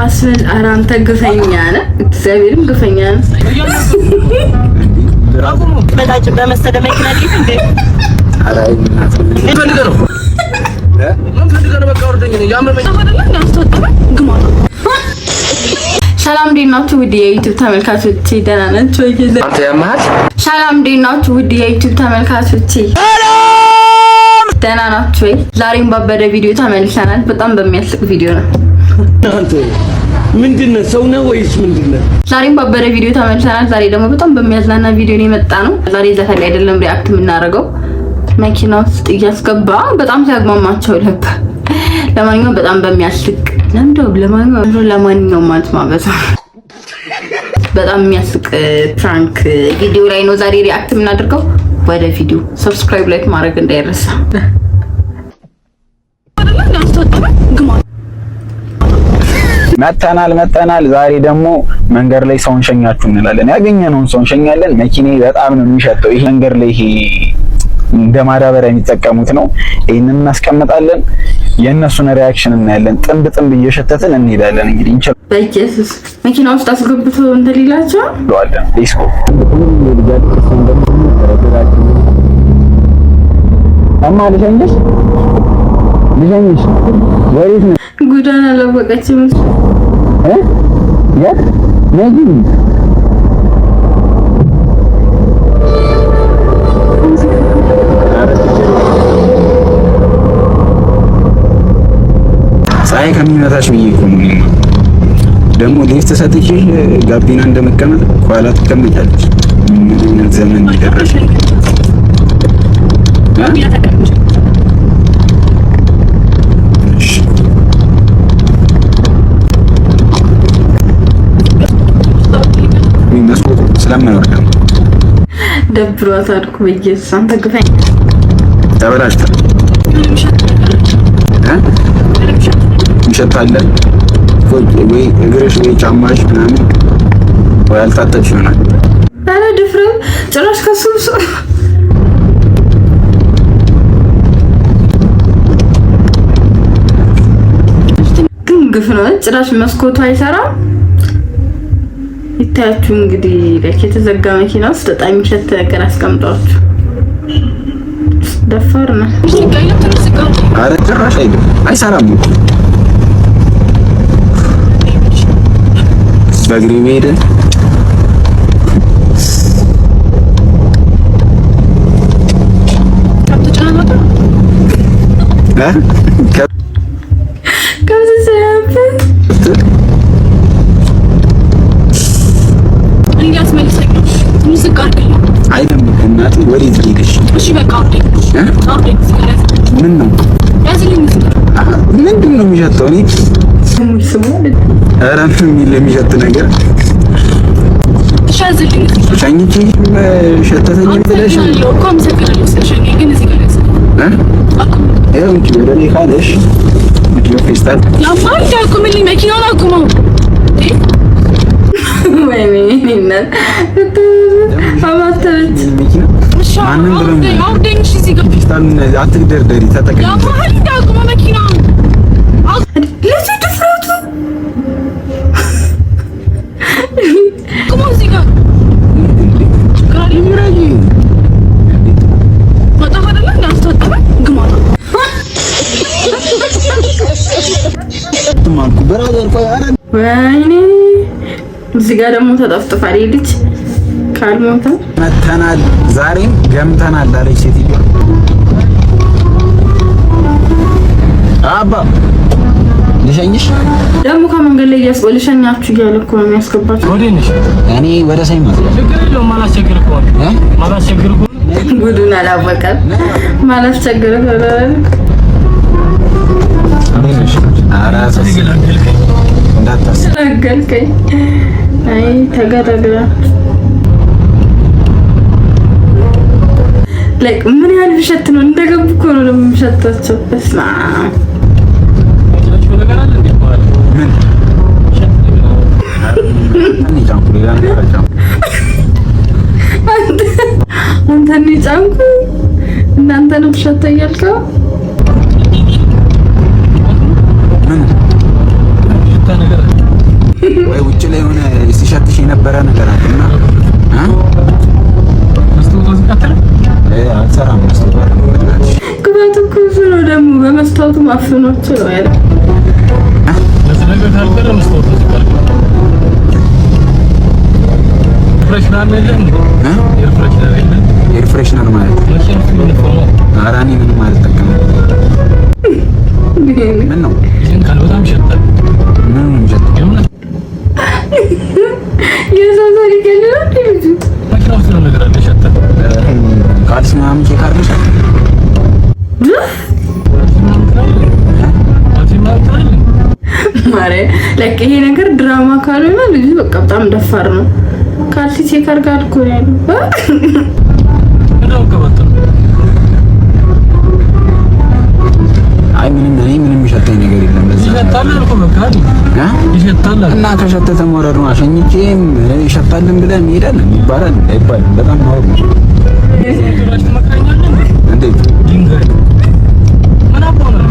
አስል አራንተ ግፈኛ ነህ፣ እግዚአብሔርም ግፈኛ ነህ። በታች በመሰለ መኪና ሊት እንደ አራይ እናት ይፈልገው ሰላም እንዴት ናችሁ? ውድ የዩቲዩብ ተመልካቾቼ ደህና ናችሁ? ሰላም እንዴት ናችሁ? ውድ የዩቲዩብ ተመልካቾቼ ደህና ናችሁ? ዛሬም ባበደ ቪዲዮ ተመልሰናል። በጣም በሚያስቅ ቪዲዮ ነው። አንተ ምንድነው? ሰው ነው ወይስ ምንድነው? ዛሬም ባበደ ቪዲዮ ተመልሰናል። ዛሬ ደግሞ በጣም በሚያዝናና ቪዲዮ ነው የመጣ ነው። ዛሬ ዘፈን ላይ አይደለም ሪአክት የምናደርገው መኪና ውስጥ እያስገባ በጣም ሲያግማማቸው ነበር። ለማንኛውም በጣም በሚያስቅ ለማንኛውም ማለት ማበዛ በጣም የሚያስቅ ፕራንክ ቪዲዮ ላይ ነው ዛሬ ሪአክት የምናደርገው። ወደ ቪዲዮ ሰብስክራይብ ላይክ ማድረግ እንዳይረሳ። መተናል ዛሬ ደግሞ መንገድ ላይ ሰውን ሸኛችሁ እንላለን። ያገኘነውን ሰውን ሸኛለን። መኪናዬ በጣም ነው የሚሸጠው። ይሄ መንገድ ላይ ይሄ እንደ ማዳበሪያ የሚጠቀሙት ነው። ይሄንን እናስቀምጣለን። የእነሱን ሪአክሽን እናያለን። ጥንብ እየሸተትን እንሄዳለን። እንግዲህ እንችል በኢየሱስ መኪና ውስጥ አስገብቶ እንደሌላቸው ለዋለን ዲስኮ አማ ልሸኝሽ ወዴት ነው? ጉዳና አላወቀችም የት ነጂ ፀሐይ ከሚመታሽ ብዬ እኮ ነው። ደግሞ ሊፍት ሰጥቼ ጋቢና እንደመቀመጥ ኋላ ትቀመጫለች። ምን ዘመን ይደረስ ስለማይወርድ ደብሯት አልኩ። በኢየሱስ አንተ ግፈኝ ተበላሽታ ይሸታል ወይ እግርሽ ወይ ጫማሽ ምናምን ወይ አልታጠብሽ ይሆናል። አረ ድፍረው ጭራሽ ከሱስ ግን ግፍ ነው። ጭራሽ መስኮቱ አይሰራም። ይታያችሁ እንግዲህ ለከ የተዘጋ መኪና ውስጥ በጣም የሚሸት ነገር አስቀምጣችሁ ደፋር ነው። አረ ጭራሽ አይሰራም። በእግሬ መሄድ ወዴት ሄደሽ? እሺ በቃ ምን ነው ምንድን ነው የሚሸተው? እኔ ኧረ ምን የሚሸት ነገር ሸኝቼ ሸተተኝ ብለሽ ወደ እኔ ካለሽ ፌስታል መኪናውን አቁመው ማንም ብሎ አትደርደሪ ተጠቅም እዚህ ጋር ደግሞ ተጠፍጥፋል። ልጅ ካልሞተ መተናል ዛሬም ገምተናል አለች ሴትዮዋ። አባ ልሸኝሽ ደግሞ ከመንገድ ላይ ልሸኛችሁ እያለ እኮ ነው የሚያስገባችሁ። ወዴንሽ? እኔ ወደ ሳይማ ችግር የለውም። ማላስቸግር እኮ ጉዱን አላወቀም። ማላስቸግር እንዳታስገላገልከኝ። አይ ተገረግራ ላይክ ምን ያህል ቢሸት ነው እንደገቡ እኮ ነው ለምሸታቸው። እስማ አንተን ጫንኩ እናንተ ነው ሸታ እያልከው ወይ ውጭ ላይ ሆነ ሲሸትሽ የነበረ ነገር አለና አልሰራም። ግባት እኮ ነው ደግሞ በመስታወቱ ማፍኖች ነው ያለ ለዚህ ነገር ታልቀረ መስታወቱ ሲቀር ፍሬሽናል የለም የፍሬሽናል ማለት ኧረ እኔ ምንም አልጠቀምም። ምን ነው ይሄን ካልበጣም ይሸታል። ምን ይሸታል? የዛዛሪ ገለለ ልጅ ማሽናው ስለ ነገር አለ ይሸታል። ካልስ ምናምን ቼክ አድርገሽ ማሬ ለክ ይሄ ነገር ድራማ ካልሆነ ልጅ በቃ በጣም ደፋር ነው። ካልሲ ቼክ አድርጋል እኮ ያለው አይ ምንም ይሸተኝ ነገር የለም። ለዛ ይሸታል እኮ በቃ ይሸታል እና ከሸተተ ወረዱ አሸኝቼም ይሸታልን ብለን እንሄዳለን ይባላል አይባልም? በጣም ነው እንዴት ድንጋይ ምን አባውና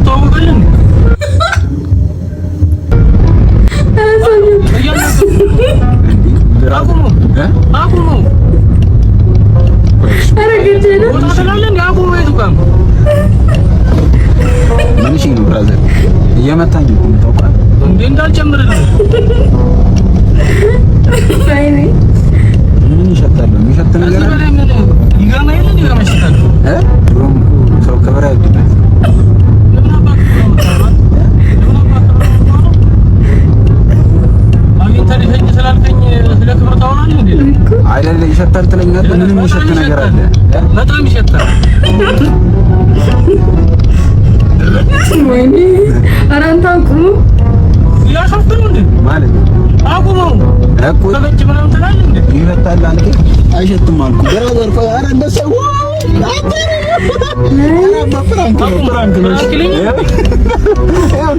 ተዋወቀልን አቁሙ ምንሽ ነው ብራዘር እየመታኝ ነው የምታውቀው እንዴ እንዳልጨምርልህ አይኔ ምን ይሸታል? የሚሸት ነገር አለ ይገርማ የለ ይገርማ ይሸታል ድሮም ሰው ከበራ ያድርግ አይደለ ይሸታል ትለኛለህ። ምንም ይሸት ነገር አለ በጣም ይሸታል። ወይኔ ኧረ አንተ አቁሙ ያሸፍሩ እንዴ ማለት አቁሙ እኮ ተበጅ ምናምን ትላለህ እንዴ ይሸታል አንተ አይሸትም አልኩ። ብራዘር ቆይ ኧረ እንደሰው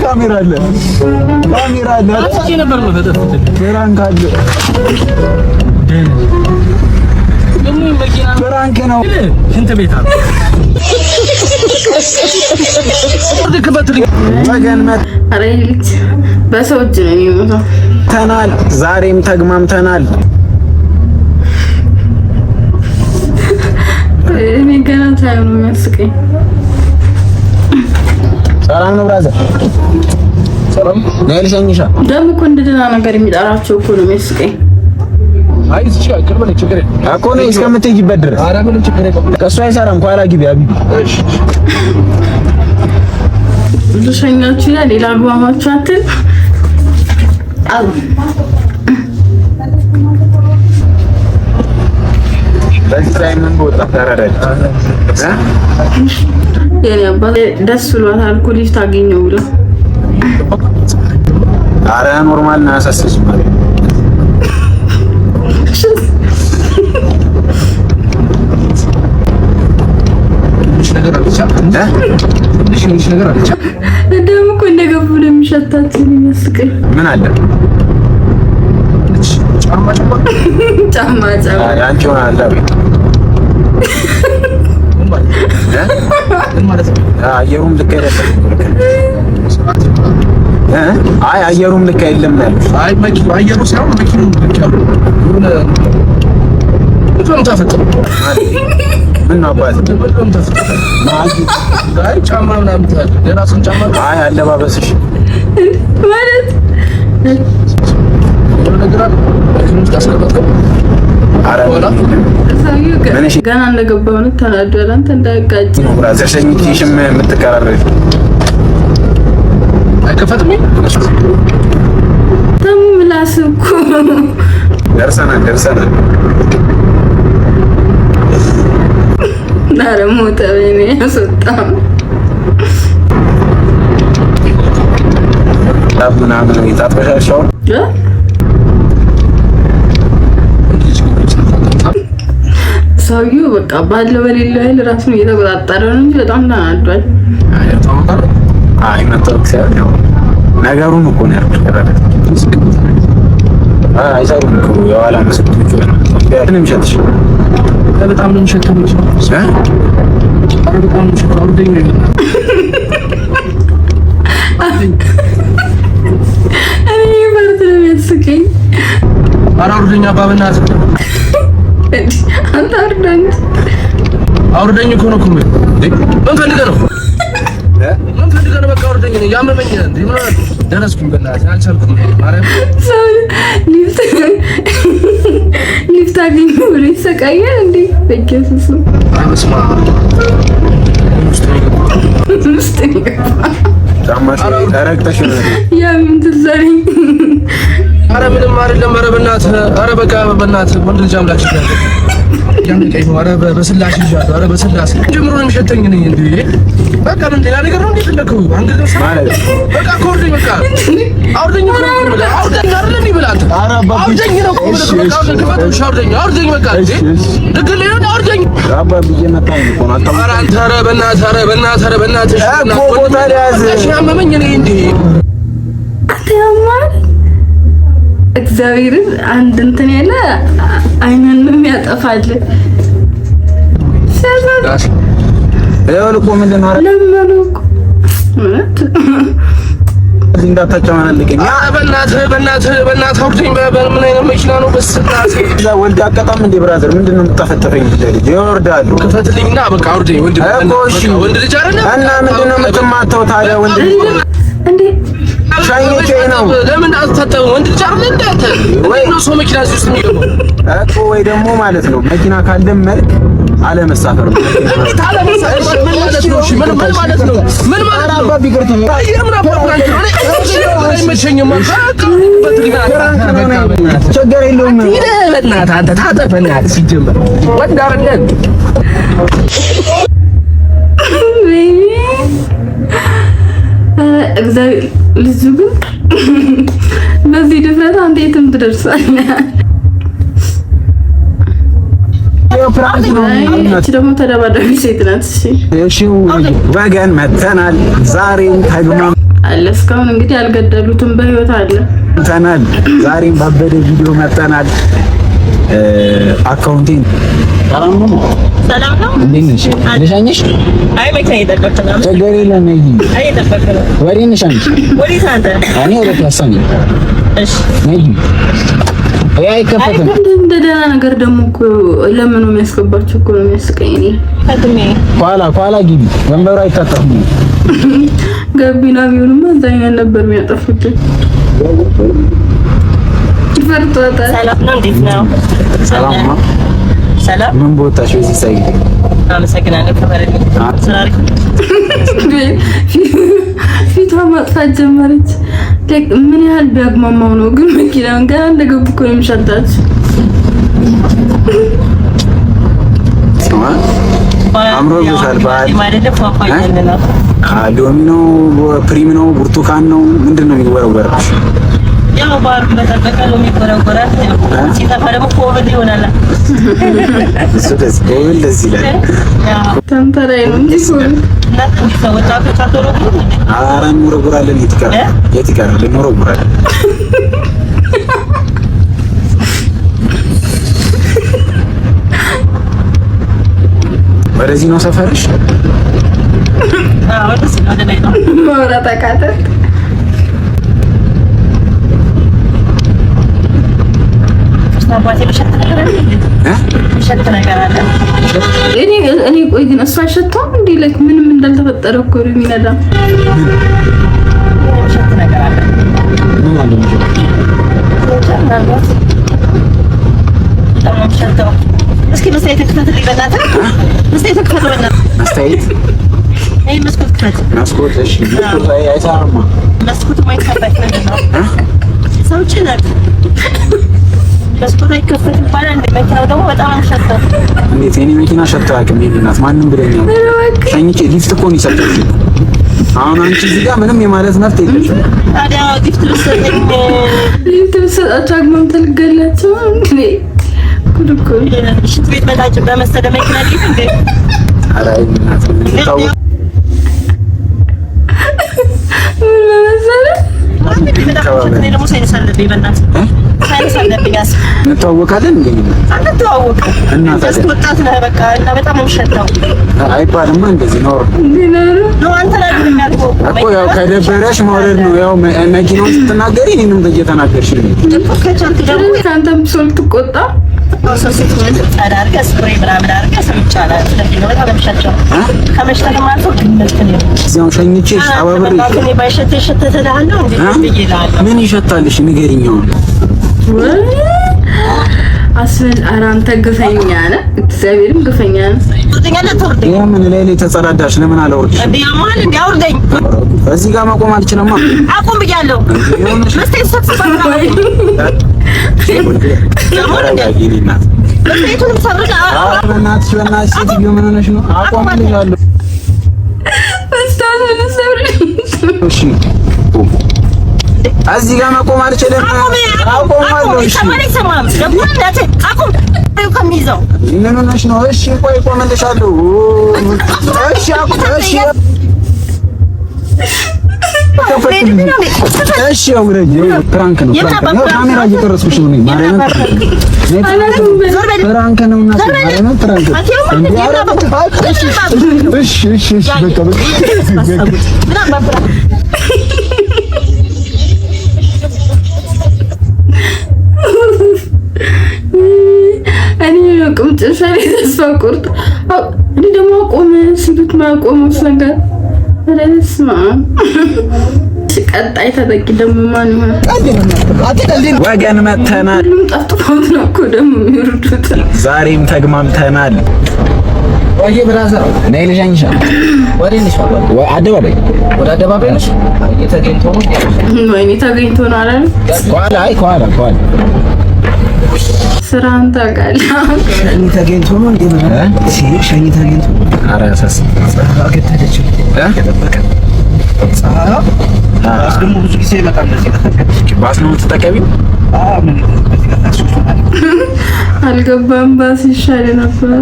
ካሜራ አለ ነበር ነው ተጠፍተ ፍራንክ አለ ደግሞ መኪና ፍራንክ ነው ሽንት ቤት አለ ኧረ ልጅ በሰው እጅ ነው የሚሞተው። ተናል ዛሬም ተግማምተናል። እኔ ገና ታየው ነው የሚያስቀኝ። ሰላም ነው ብራዘር፣ ሰላም ነው ልሸኝሻ። ደግሞ እኮ እንደ ደህና ነገር የሚጠራቸው እኮ ነው የሚያስቀኝ። አይ እሺ አቅርበ ነው ችግር እኮ ነው እስከምትይበት ድረስ። ኧረ ምንም ችግር የለም። ከእሱ አይሰራም። ኋላ ግቢ አቢቢ። እሺ ልሸኛችሁ ያ ሌላ አግባማችሁ አትል አሉ በዚህ ላይ ምን ቦታ ታረዳች የኔ አባት ደስ ብሏታል እኮ ሊፍት አገኘው ብሎ። ኧረ ኖርማል ነው ያሳስብሽ ማለት ደግሞ እኮ እንደገቡ ነው የሚሸታቸው የሚያስቀኝ። ምን አለ ጫማ አንቺ ሆነ አለ አየሩም ልክ አይደለም። አይ አየሩም ልክ አይደለም ያሉት። አይ አየሩ ሳይሆን መኪናው ልክ ያለው ምን ተፈጠረ? ምን አባት ምን ተፈጠረ? አይ ጫማ ምናምን ታዲያ የራስን ጫማ አይ አለባበስሽ ማለት ነገር አለ መኪናው ታስቀምጠው ገና እንደገባሁ ነው ተናዷል። አንተ እንዳይጋጭ ነው ብራዘር ሸኝቲሽም የምትቀራረሽ አይከፈትም። ተሙ ምላስ እኮ ደርሰናል። ዳረ ሞተ በኔ ያስወጣው ምናምን የታጥበሻሻው ሰውዬው በቃ ባለው በሌለው ኃይል ራሱን እየተቆጣጠረ ነው እንጂ በጣም ተናዷል። አይ መጣው ሳይሆን ያው ነገሩን እኮ ነው ያደረገው። አይሳይም እኮ የኋላ መስኮቶች ነው ምንም ሸትሽ በጣም ነው ሸትሽ በጣም ነው ሸትሽ አውርደኝ ነው እኔ ማለት ነው የሚያስቀኝ። ኧረ አውርደኝ አባብና አንተ አውርደኝ እኮ ነው እኮ ምን ፈልገህ ነው ምን ፈልገህ ነው? በቃ አውርደኝ ነው ያመመኝ እንዴ ምን ደረስኩኝ በእናትህ አልቻልኩም። ማርያም ሊፍት አገኘሁ ብሎ ይሰቃያል እንዴ በኢየሱስ አመስማ ውስጥ ጫማሽ ተረግጠሽ ነው ያምን ትዘሪኝ። ኧረ ምንም አይደለም። ኧረ በእናትህ ኧረ በቃ በእናትህ ወንድ ልጅ አምላክ ይችላል ያንቀኝ ነው። ኧረ በስላሽ ይሻላል። ኧረ በስላሽ ጀምሮ ነው የሚሸተኝ ነኝ እንዴ በቃ ምን ሌላ ነገር ነው እንዴ ፈለከው አንተ ደስ ማለት በቃ ኮርደኝ በቃ አውርደኝ ነው አውርደኝ አይደል እንዴ ብላት አውርደኝ ነው በቃ አውርደኝ በቃ እንዴ ድግል ነው አውርደኝ አባ ብዬ መጣኝ እኮ ነው አጣ ኧረ አንተ ኧረ በእናትህ እኮ ቦታ ሊያዝ ያመመኝ ነኝ እንዴ አትያማል እግዚአብሔርን አንድ እንትን ያለ አይነንም ያጠፋል። ዳሽ እኮ ምንድን ነው ለምንልኩ እንዳታጨማልቀኝ በእናትህ አውርደኝ። ምን አይነት መኪና ነው? በስላሴ እዛ ወንድ አቀጣም እንደ ብራዘር ምንድን ነው የምታፈጠፈኝ? ልጅ ይወርዳሉ። ክፈትልኝና በቃ አውርደኝ። ወንድ ልጅ አይደለም እና ምንድን ነው የምትማተው ታዲያ? ወንድ ልጅ እንዴ ሻይኔ ነው። ለምን አትታጠብ? ወንድ ልጅ አይደለም እንዳንተ ወይ ነው ሰው መኪና ውስጥ የሚገባው እኮ ወይ ደግሞ ማለት ነው መኪና ካለም መልክ አለመሳፈር ነው። ምን ማለት ነው? ችግር የለውም። በእናትህ አንተ ታጠብ። በእናትህ ሲጀመር ወንድ አይደለም። እግዚአብሔር ልጁ ግን በዚህ ድፍረት አንተ የትም ትደርሳለህ። እቺ ደግሞ ተደባዳቢ ሴት ናት። እሺ ወገን መተናል። ዛሬም ተግማም አለ። እስካሁን እንግዲህ አልገደሉትም፣ በህይወት አለ መተናል። ዛሬም ባበደ ቪዲዮ መተናል። አካውንቲንግ ሰላም ነው። ሰላም ነው። እንዴት ነሽ? ልሻኝሽ? አይ መኪና እየጠበቅኩ ነው። ችግር የለም። አይ እየጠበቅኩ ነው። ወዴት ነሽ አንቺ? ወዴት አንተ? እኔ ወደ ፒያሳ ነኝ። እሺ ነይ። አይከፈትም። እንደ ደህና ነገር ደግሞ እኮ ለምን ነው የሚያስገባችሁ? እኮ ነው የሚያስቀኝ። እኔ ከትሜ ኋላ ግቢ ወንበሩ አይታጠፍም። ገቢና ቢሆንማ እዛ አይነት ነበር የሚያጠፉት። ፈርቷታል። ሰላም ነው። እንዴት ነው? ሰላም ነው። ሰላም ምን ቦታሽ? እዚህ ሳይድ አመሰግናለሁ። ከበረኝ ሰራሪ ፊቷ ማጥፋት ጀመረች። ምን ያህል ቢያግማማው ነው ግን መኪናውን ገና እንደገቡ እኮ ነው የሚሻላት። አምሮብሻል። ሎሚ ነው ፕሪም ነው ብርቱካን ነው ምንድን ነው የሚወረወረው? ያው ባር በተጠቀ ሎሚ ወረወራት። ሲጠፋ ደግሞ ኮብል ይሆናል። እሱ ደስ ይላል። ተንተራይ ነው እንጂ ኧረ እንወረውራለን። የት ይቀራል? እንወረውራለን። ወደዚህ ነው ሰፈርሽ? አዎ ደስ ይላል። ማውራት አቃተህ? እኔ ቆይ ግን እሱ አይሸታም እንዴ? ላይክ ምንም እንዳልተፈጠረ እኮ ነው የሚነዳ። እስኪ መስታየት ክፈትልኝ በእናትህ። መስታየት ክፈት በእናትህ። መስታየት አይ መስኮት ክፈት። መስኮት እሺ። መስኮት አይሰራማ። መስኮት ማይከፈት ነው። ሰውች ነክ መስኮት አይከፈትም ይባላል። እንደ መኪናው ደግሞ በጣም ሸታ። እንዴት የኔ መኪና ሸታ ያውቅም? ይሄናት ማንም ብለኛል። ሸኝቼ ሊፍት እኮ ነው የሰጠኝ። አሁን አንቺ እዚህ ጋር ምንም የማለት መብት የለሽም። ታዲያ ሊፍት ብትሰጠኝ ሊፍት ብትሰጣቸው አግማም ተልገላቸው እንዴ? ሽንት ቤት በታች በመሰለ መኪና ልሂድ እንዴ? ኧረ እናት እንተዋወቃለን እንዴ? አንተዋወቅም እና ወጣት ነህ በቃ እና በጣም የምትሸተው አይባልማ እንደዚህ ነው ነው አንተ ላይ የሚያልፈው እኮ ያው ከደበረሽ መውረድ ነው። ያው መኪናውን ስትናገሪ እኔንም እየተናገርሽ ነው። ከቻልክ ደግሞ ካንተም ሰው ትቆጣ ሶስት ወንድ ታዳርገ ስፕሬይ ምናምን አድርገህ ሰምቻለሁ። ስለዚህ ነው በጣም የምትሸተው ከመሽተህ ማለት ነው። እዚያው ሸኝቼሽ አባብሬ እኔ ባይሸት ተተላለው እንዴ ይላል። ምን ይሸታልሽ ንገሪኛው አስል አራንተ ግፈኛ ነህ። እግዚአብሔርም ግፈኛ ነህ። ምን ላይ ተጸዳዳሽ? ለምን አላወርድሽ? እንዴ ያማል እንዴ አውርደኝ። እዚህ ጋር መቆም አልችልም። አቁም ብያለሁ። መስቴ ሰብስባ እዚህ ጋር መቆም አልችልም። አቆማለሁ። እሺ ምን ሆነሽ ነው? እሺ ቆይ ቆመልሻለሁ። እሺ እሺ እሺ አውረጅ። ፕራንክ ነው። ካሜራ እየቀረጽኩሽ ነው። ማርያምን ፕራንክ ነው እና ማርያምን ፕራንክ እሺ እሺ እሺ በቃ እኔ ቁምጭ ሻሪ ተስፋ ቆርጥ እኔ ደግሞ ቆመ ሲሉት ማቆም ነገር ረስማ ቀጣይ ተጠቂ ደግሞ ማን ይሆን? ወገን መተናል። ጠፍጥፎት ነው እኮ ደግሞ የሚወርዱት። ዛሬም ተግማምተናል። ወይ ብራዘር ነይ ልሸኝሽ። ወዴት ወይ አደባባይ? ወደ አደባባይ ነሽ? ተገኝቶ ነው ወይኔ ተገኝቶ ነው አይደል? ኋላ ኋላ ስራን ታውቃለህ። ሸኝ ተገኝቶ ነው እንዴ? ሸኝ ተገኝቶ ኧረ ያሳስብ አገተደች ከተበቀ ደግሞ ብዙ ጊዜ ይመጣል። ባስ ነው የምትጠቀሚው? ምን አልገባም። ባስ ይሻል ነበር።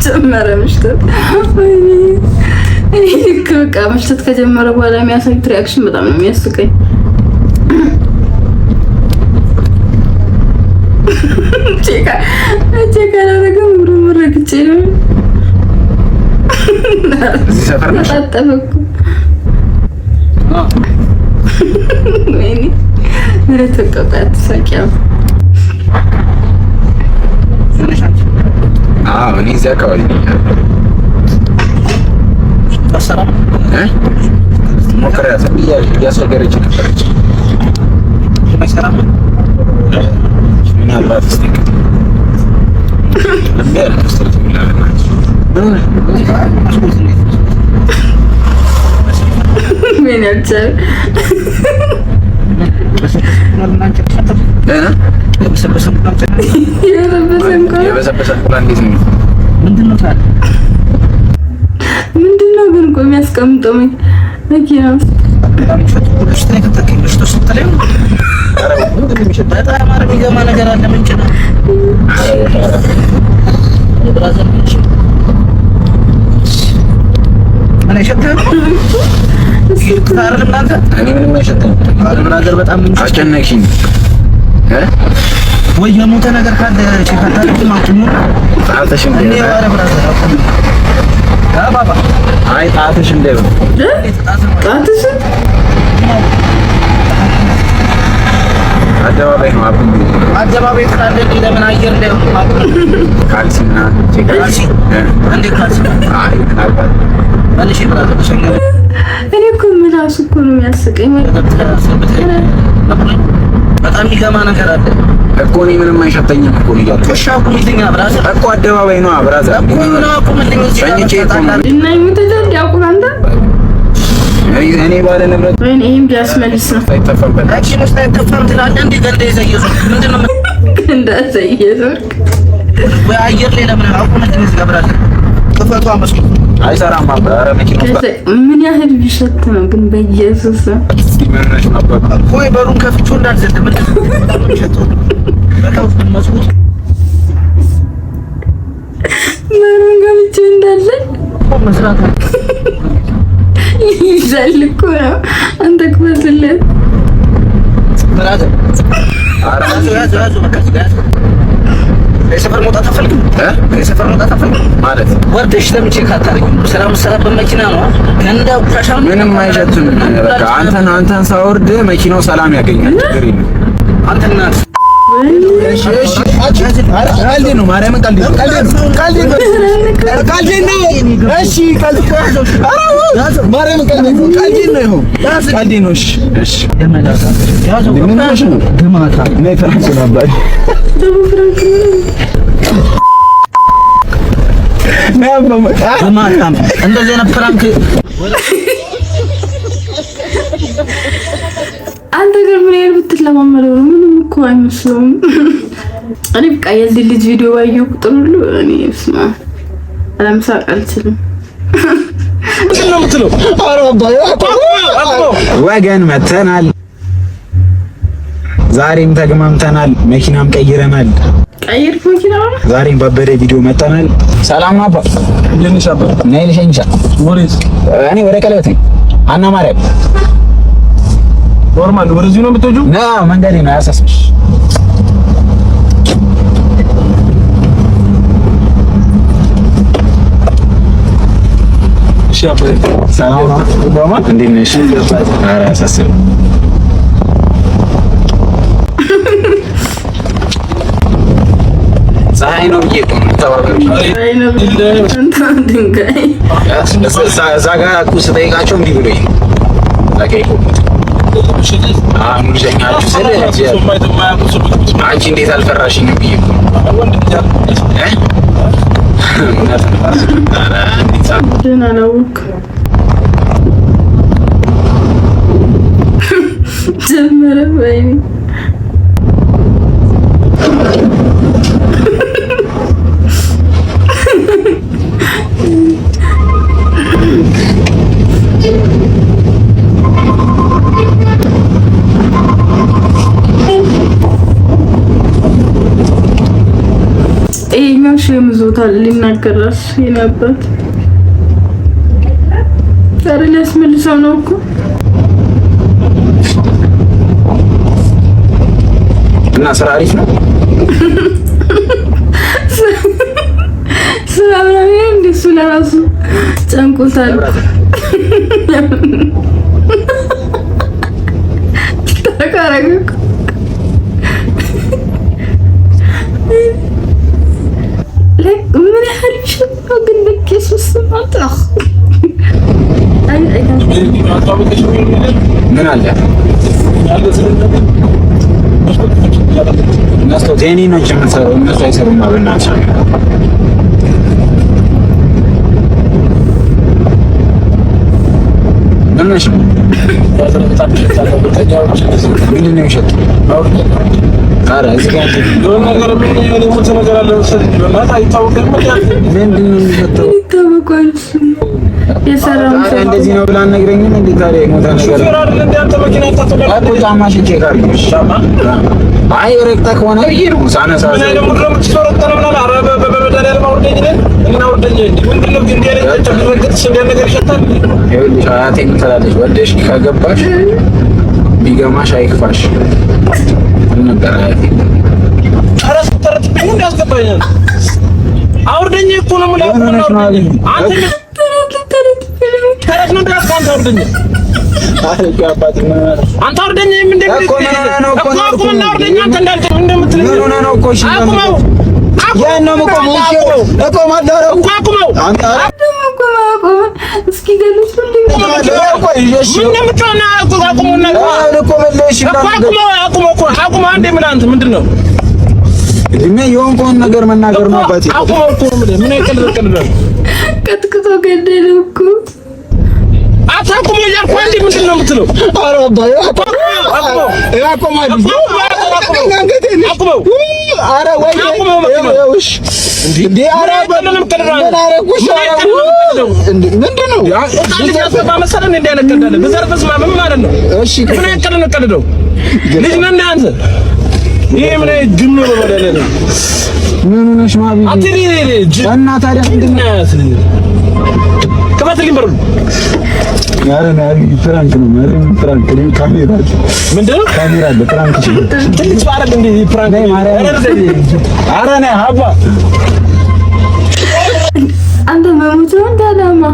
ጀመረ መሽተት። በቃ መሽተት ከጀመረ በኋላ የሚያሳዩት ሪአክሽን በጣም ነው የሚያስቀኝ። ቼካ አላደረገም። ምርምር ረግጬ ነው ተጣጠበኩ። ወይኔ ረተቀጣት ሳቂያ እኔ እዚያ አካባቢ ነኝ። ሞክሬያት እያስቸገረች ነበረች። ምናልባት ስቲክ ምን ያቻል ምንድነው ግን እኮ የሚያስቀምጠው መኪና ውስጥ ነገር አለ። ምንጭ ነው እኔ ሸተህ በጣም አስጨነቅሽኝ። ወይ የሞተ ነገር ካለ ቼክ ማቁሙ ጣትሽ እንደ ባባ አይ ጣትሽ እንደ ጣትሽ አደባባይ ነው። አደባባይ ካለ ለምን አየር ላይ ካልሲና ካልሲ እንዴ ካልሲ አይ ምናልባት ማለሽ ብራዘር ሸኘ። እኔ እኮ ምላሱ እኮ ነው የሚያስቀኝ። በጣም ይገማ ነገር አለ እኮ እኔ ምንም አይሸተኝም እኮ ልያለሁ። እሺ አቁምልኝ ብራዘር እኮ አደባባይ ነው ብራዘር። አቁምልኝ ሸኝቼ እና ይሙተታል ያውቁ አንተ እኔ ባለ ንብረት ወይኔ ይሄን ቢያስመልስ ነው አይተፈምበት አክሽን ውስጥ አይተፈም ትላለህ እንዴ? ገንደ ይዘየሱ ምንድነው እንደዘየሱ ወይ አየር ላይ ለምን አቁምልኝ ብራዘር ክፈቷ መስኮት አይሰራም አባ ኧረ መኪና ምን ያህል ቢሸት ነው ግን በኢየሱስ ወይ በሩን ከፍቼ እንዳልዘል ምን ሸቶ በታው መስኮት በሩን ከፍቼ እንዳልዘል መስራት ይዘልኩ ነው አንተ ክፈትልህ ብራዘ አራሱ በቃ የሰፈር መውጣት አፈልግም የሰፈር መውጣት አፈልግም ማለት ወርደሽ ለምን ቼክ አታደርጊም? ሰላም ሰላም በመኪና ነው ገንዳ ቁሻሻ ምንም አይሸትም። በቃ አንተን ሳወርድ መኪናው ሰላም ያገኛል። ችግር የለም። አንተና እሺ ቀልድ ነው ማርያምን ቀልድ ነው። እሺ ቀልድ ማርያምን ቀልድ ነው። ይኸው ቀልድ ነው። እሺ ግማታ ነው ፍራንክ ነበር ግማታ እንደዚህ አይነት ፍራንክ አንተ ግን ምን ያህል ብትለማመደው ነው ምንም እኮ አይመስለውም። እኔ በቃ የዚህ ልጅ ቪዲዮ ባየሁ ቁጥር ሁሉ እኔ እስማ አለምሳቅ አልችልም። ምንድን ነው የምትለው? ኧረ ወገን መተናል። ዛሬም ተግማምተናል። መኪናም ቀይረናል። ቀይርክ መኪና ነው? ዛሬም ባበደ ቪዲዮ መተናል። ሰላም አባ እንደነሽ አባ ነይ ልሸኝሻ። ወሬስ እኔ ወደ ቀለበት ነኝ። አና ማርያም ኖርማል ወደዚህ ነው የምትወጂው? ነው መንገዴ ነው ያሳስብሽ። እሺ አባ ሰላም ነው ባማ እንዴት ነሽ? ኧረ ያሳስብ ፀሐይ ነው ብዬሽ እኮ ነው ተባበሩ። አይ ነው ድንጋይ እዛ ጋር እኮ ስጠይቃቸው እንዲህ ብሎኝ ነው ሙሉዘኛችሁ ስለ አንቺ እንዴት አልፈራሽኝም ብዬሽ እኮ ደህና ነው እኮ ጀመረ ወይኔ ይሄኛው ሸምዞታል ሊናገራሽ የነበር ዛሬ ሊያስመልሰው ነው እኮ እና ስራ አሪፍ ነው። ስራ ምናምን እንደሱ ለራሱ ጨንቆታል። ተካረገ ምን ያህል ሸጣው ግን በኢየሱስ ማጣህ አይ ምን አለ እነሱ ቴኒ ነው የምትሰራው እነሱ አይሰሩም። በእናትሽ ምን ነሽ? ምንድን ነው የሸጠው? ኧረ እዚህ ጋር ምንድን ነው የሚሸጠው? ይታወቃል የሰራው እንደዚህ ነው ብላ አትነግረኝም? እንዴ ታዲያ የሞተ ነገር እኮ ጫማሽን ቼክ አድርጊ። አይ ረግጠህ ከሆነ ብዬሽ ነው ሳነሳ ይኸውልሽ አያቴ ምን ትላለች? ወደሽ ከገባሽ ቢገማሽ አይክፋሽ ነበር አያቴ። ኧረ ስትተረትብኝ እንዳስገባኛል አውርደኝ እኮ ነው የምልህ። ተረት ነው እንዳትካ አንተ አውርደኝ አንተ አውርደኝ እንደምትል እኮ አቁም እና አውርደኝ አንተ እንዳልከኝ እንደምትል ምን ሆነህ ነው? እኮ እሺ አቁመው ያን ነው እቆማለሁ እኮ አቁመው አንተ አቁመው እስኪ ገሉት ምንድን ነው የሆንከውን ነገር መናገር ነው አባቴ። ቀጥቅጦ ገደለው እኮ አታቁም እያልኩ አንዴ ምንድን ነው የምትለው? ኧረ አባዬ አቁመው። ኧረ ወይ እሺ እንዴ! ኧረ ምንም ምንድን ነው መሰለህ እንደ ያነቀዳለ በዘርፈስ ምን ማለት ነው? እሺ ምን ያነቀዳለው ልጅ ነን አንተ። ይሄ ምን ጅም ነው ማለት ነው? ምን ነሽ ማቢ አትሪ እና ታዲያ ምንድን ነው ያስልኝ? ከፈትልኝ በሩ ያረ ናሪ ፍራንክ ነው ማለት ፍራንክ ነው። ካሜራ ምንድነው? ካሜራ አለ ፍራንክ ትልቅ ባረግ እንደ ፍራንክ ነው ማለት አረ ነህ አባ አንተ መሞት ነው እንዳለማ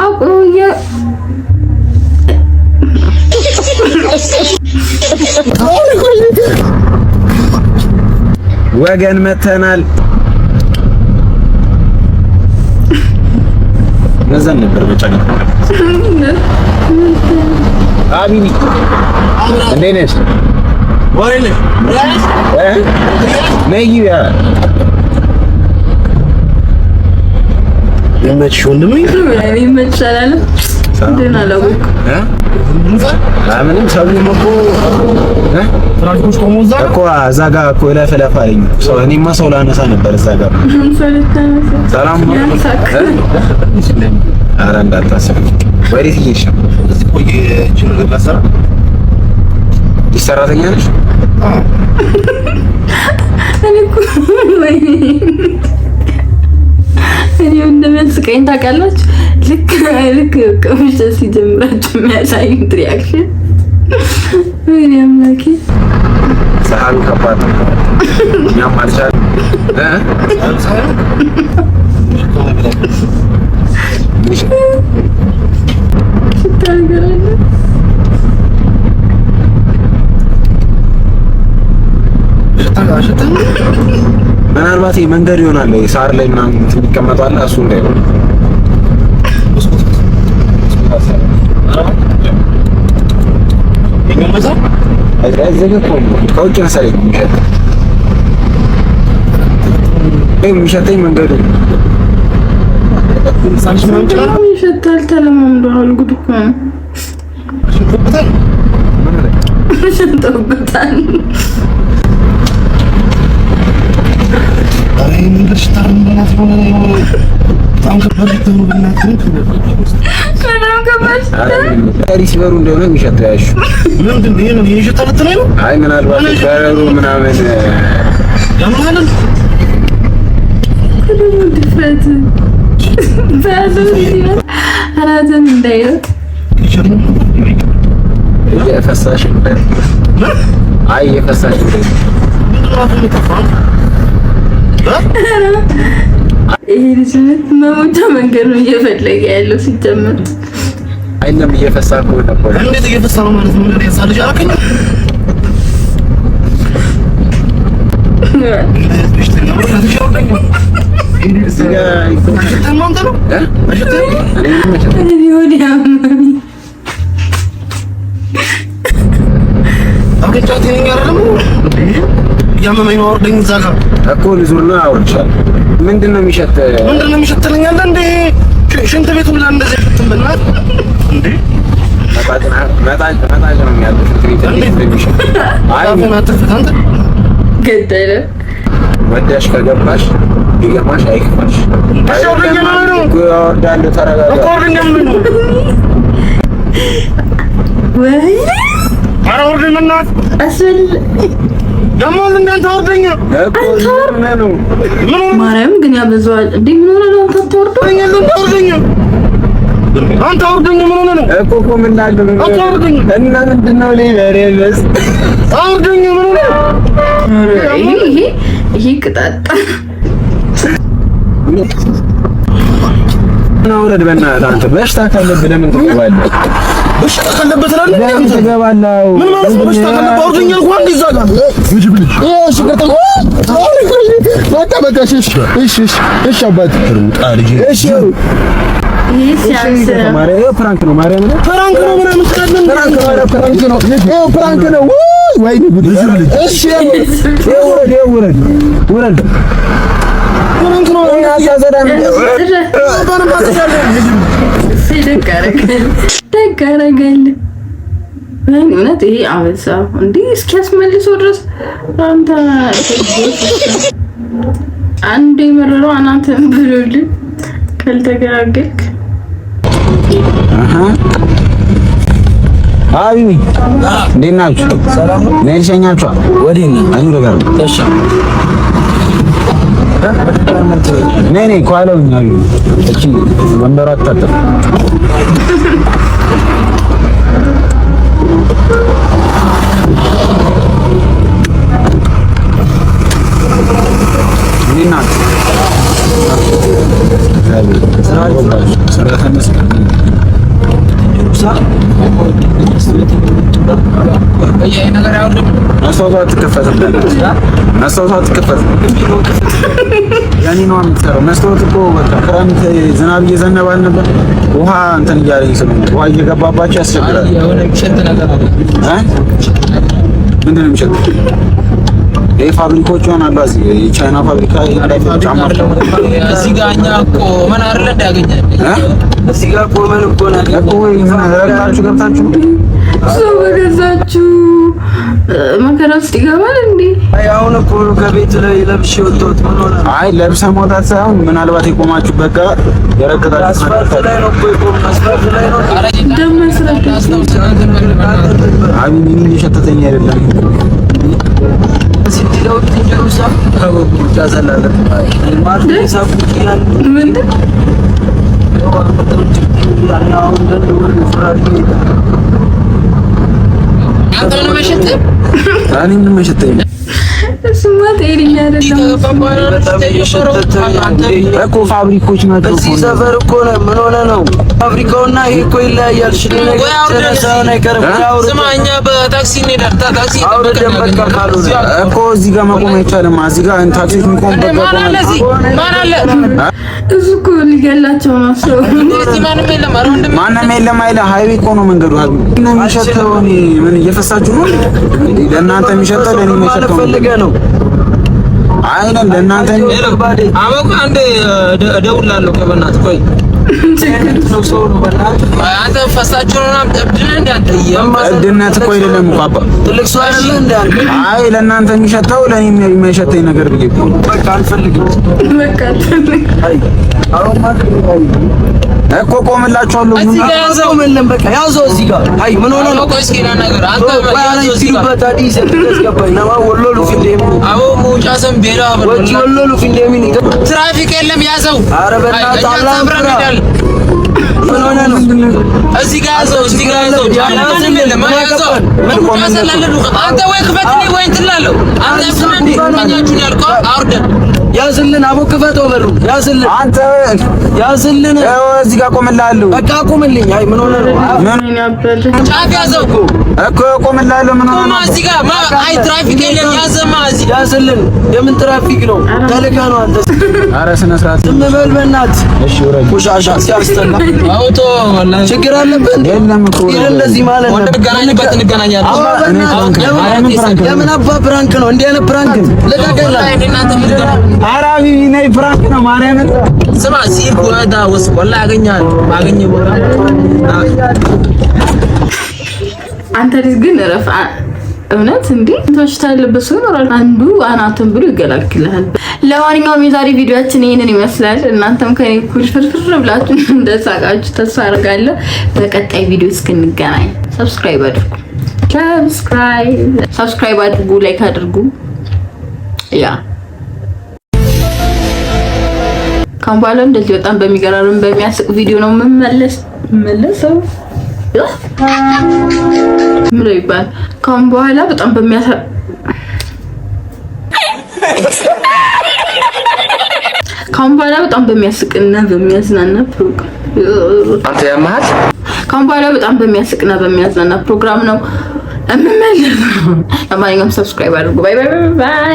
አቆየ ወገን መተናል። ነዘን ነበር በጫና አቢኒ እንዴት ነሽ? ወሬለ ነይያ የመች ወንድም ይመችሻል ደህና ለውቅ ምንም ሰው ፍራንኮስ ቆሞዛ እኮ እዛ ጋር እኮ ለፈለፋ አለኝ ሰው። እኔማ ሰው ላነሳ ነበር እዛ ጋር። ሰላም ነው። ኧረ እንዳታስብ። ወዴት እየሄድሽ ነው? እዚህ ቆይ እቺን ነገር ላሰራ። ሰራተኛ ነሽ? እኔ እንደሚያስቀኝ ታውቃላችሁ? ልክ ከምሽት ሲጀምራችሁ የሚያሳዩት ሪያክሽን ወይኔ አምላኬ። ሰሃኑ ከባድ ነው። እኛም አልቻልንም ምናልባት መንገድ ይሆናል ሳር ላይ ምናምን የሚቀመጣል እሱ እንዳይሆን ከውጭ መሰለኝ የሚሸተኝ መንገዱ ይሸታል። ተለማምዷል። ጉድ እኮ ነው። ሸቶበታል። ሲበሩ እንደሆነ የሚሸተው ያሹ አይ ምናልባት በረሩ ምናምን ድፍረት አራዘን እንዳይለው የፈሳሽ አይ የፈሳሽ ይሄ ልጅ መሞቻ መንገድ ነው እየፈለገ ያለው ሲጀመር። አይለም እየፈሳ ነው ነበር። እንዴት እየፈሳ ነው ማለት ነው? ለዛ ልጅ አከኝ ያመመኝ ነው ወርደኝ እዛ ጋር እኮ ልዙርና አውርቻለሁ። ምንድነው የሚሸት? ምንድነው የሚሸትልኛል እንዴ? ሽንት ቤቱ ላይ እንደዚህ ሽንት በእናት እንዴ መጣጭ ነው የሚያለው ሽንት ቤት እንደሚሸት። አይ አንተ ገደለ ወዳሽ ከገባሽ ቢገማሽ አይከፋሽ። አሻውደኛ ነው ወዳለ ተረጋጋ እኮ ወርደኛ ነው ወይ አራውደኛ እናት አስል ደሞ እንዳንተ ወርደኛ እኮ ነው ምን ማርያም ግን ያበዛዋል እንዴ? ምን ሆነ ነው ተወርደኛ አንተ ወርደኛ ምን ሆነ ነው እኮ ምን ላለ ነው አንተ ወርደኛ እና ምንድነው ለበረበስ ወርደኛ ምን ሆነ ይሄ ቅጣጣ ነው ወረድ በእናትህ አንተ በሽታ ካለብህ ለምን ትገባለህ? በሽታ ካለበት ለምን ትገባለህ? ምን ማለት ነው? በሽታ ካለበት ወርደኛ እንኳን ይዛጋ ይጅብልኝ እሺ ቅርታ በቃ እሺ አባት እሺ ፍራንክ ነው ማርያም ነው ፍራንክ ነው ምናምን ትላለህ። ፍራንክ ነው ወይ ጉድ! እሺ ውረድ ፍራንክ ነው ያዛዛዳን ደጋረገል እውነት ይሄ አበዛ እንዴ እስኪያስመልሰው ድረስ አንተ አንዴ መረረው አናተን ብሎልኝ ካልተገራገልክ አቢቢ እንዴት ናችሁ? ሰላም ነው። ነይ ልሸኛችሁ። ወዲህ ነው አይኑ ነገር እሺ። ነይ ኳለውኝ አቢቢ እቺ ወንበሯ አታጠፍ መስታወት እኮ በቃ ክረምት ዝናብ እየዘነበ አልነበር? ውሃ እንትን እያለኝ ስለሆነ ውሃ እየገባባቸው ያስቸግራል። ምንድን ነው የሚሸጠው? ይሄ ፋብሪካዎች ይሆናሉ። የቻይና ፋብሪካ ጫማ እዚህ ጋር እኛ እኮ ምን አይደለ እንዳገኛል እዚህ ጋር እኮ ምን እኮ ነው እኮ ምን ረጋችሁ ገብታችሁ ሰው በገዛችሁ መከራ ውስጥ ይገባል እንዴ? አይ አሁን እኮ ከቤት ላይ ለብሼ ወጣሁት። ምን ሆነ? አይ ለብሰህ መውጣት ሳይሆን ምናልባት የቆማችሁበት ጋር የረገጣችሁ አስፋልት ላይ ነው እኮ የቆም አስፋልት ላይ ነው። ደመስረክ አይ ምን እየሸተተኝ አይደለም ሲዲለው ትንጀሩሳ ከቡጫ ዘላለ ማለት ሳቁ ይላል ምን አንተ ምን መሸጥ እኔ ምን መሸጠኝ እሱማ ጤነኛ አይደለም እኮ ፋብሪካዎች ናቸው እዚህ ሰፈር እኮ ነው። ምን ሆነ ነው ፋብሪካውና ይሄ እኮ ይለያያል። ሽልነ ተነሳውን አይቀርም። ስማኛ በታክሲ እንሄዳለን። ታክሲ እኮ እዚህ ጋር መቆም አይቻልም። እዚህ ጋር ታክሲ የሚቆምበት ማን አለ? እሱ እኮ ሊገላቸው ነው። ሰው ማንም የለም። ኧረ ወንድም ማንም የለም አይለ ሃይዌ እኮ ነው መንገዱ። ሀይዌ ነው የሚሸተው። ምን እየፈሳችሁ ነው? ለእናንተ የሚሸተው ለኔ የሚሸተው ነው። አይደለም ለእናንተ አበቃ። አንዴ እደውልልሃለሁ። ከበናት ቆይ አንተ ፈሳችሁ ነው አብድነ እንደ አንተ እብድነት እኮ አይደለም እኮ አባ ትልቅ ሰው አይደለ እንደ አንተ። አይ ለእናንተ የሚሸተው ለኔ የሚሸተኝ ነገር ብዬ እኮ በቃ አልፈልግም። በቃ አይ አሁን ማለት እኮ ቆምላችኋለሁ። እዚህ ጋር ያዘው ምንም በቃ ያዘው እዚህ ጋር። አይ ምን ሆነ ነው? ቆይ እስኪ ነገር አንተ ያዘው እዚህ ጋር በታዲስ ተስገባኝ ነው ወሎሉ ፊንዴም አዎ ሙጫ ሰም ቤላ ወጪ ወሎሉ ፊንዴም ትራፊክ የለም ያዘው። ኧረ በእናትህ አብረን ምን ሆነ ነው? እዚህ ጋር ያዘው እዚህ ጋር ያዘው ምንም የለም ያዘው። ምን ቆመሰላለሁ አንተ ወይ ክፈትልኝ ወይ እንትላለሁ አንተ ፍንዴ ማኛችሁን ያልከው አውርደን ያዝልን አቦ ክፈተው በሩ ያዝልን አንተ ያዝልን እዚህ ጋር ቆምልሃለሁ። በቃ ቆምልኝ። አይ ምን ሆነ ነው? ምን ያበል ጫፍ ያዘው እኮ ቆምልሃለሁ። ምን ሆነ ነው? እዚህ ጋር አይ ትራፊክ የለም ያዘማ እዚህ ያዝልን። የምን ትራፊክ ነው? ተልካ ነው አንተ። ኧረ ስነ ስርዓት ዝም በል በእናትህ። እሺ ወረድ ቆሻሻ ሲያስጠላ አውቶ ወላሂ ችግር አለበት እንዴ? የለም እኮ እንደዚህ ማለት ነው። እንገናኝበት እንገናኛለን። የምን አባ ፕራንክ ነው? እንዲህ አይነት ፕራንክ ለቀቀላ ኧረ ሀቢቢ ነይ ፕራንክ ነው ማርያምን። ስማ ሲል ወዳ ወስ ወላሂ ያገኛል ባገኘ ቦታ አንተ ልጅ ግን ረፍ እውነት እንዴ በሽታ ያለበት ሰው ይኖራል። አንዱ አናትን ብሎ ይገላግልሃል። ለማንኛውም የዛሬ ቪዲዮአችን ይሄንን ይመስላል። እናንተም ከኔ ፍርፍር ብላችሁ እንደሳቃችሁ ተስፋ አደርጋለሁ። በቀጣይ ቪዲዮ እስክንገናኝ ሰብስክራይብ አድርጉ፣ ሰብስክራይብ አድርጉ፣ ላይክ አድርጉ። ያ ካሁን በኋላ እንደዚህ በጣም በሚገራርም በሚያስቅ ቪዲዮ ነው መመለሰው ምን ይባል ካሁን በኋላ በጣም ካሁን በኋላ በጣም በሚያስቅና በሚያዝናና ፕሮግራም አንተ ያማት ካሁን በኋላ በጣም በሚያስቅና በሚያዝናና ፕሮግራም ነው እምመለሰው። ለማንኛውም ሰብስክራይብ አድርጉ። ባይ ባይ ባይ።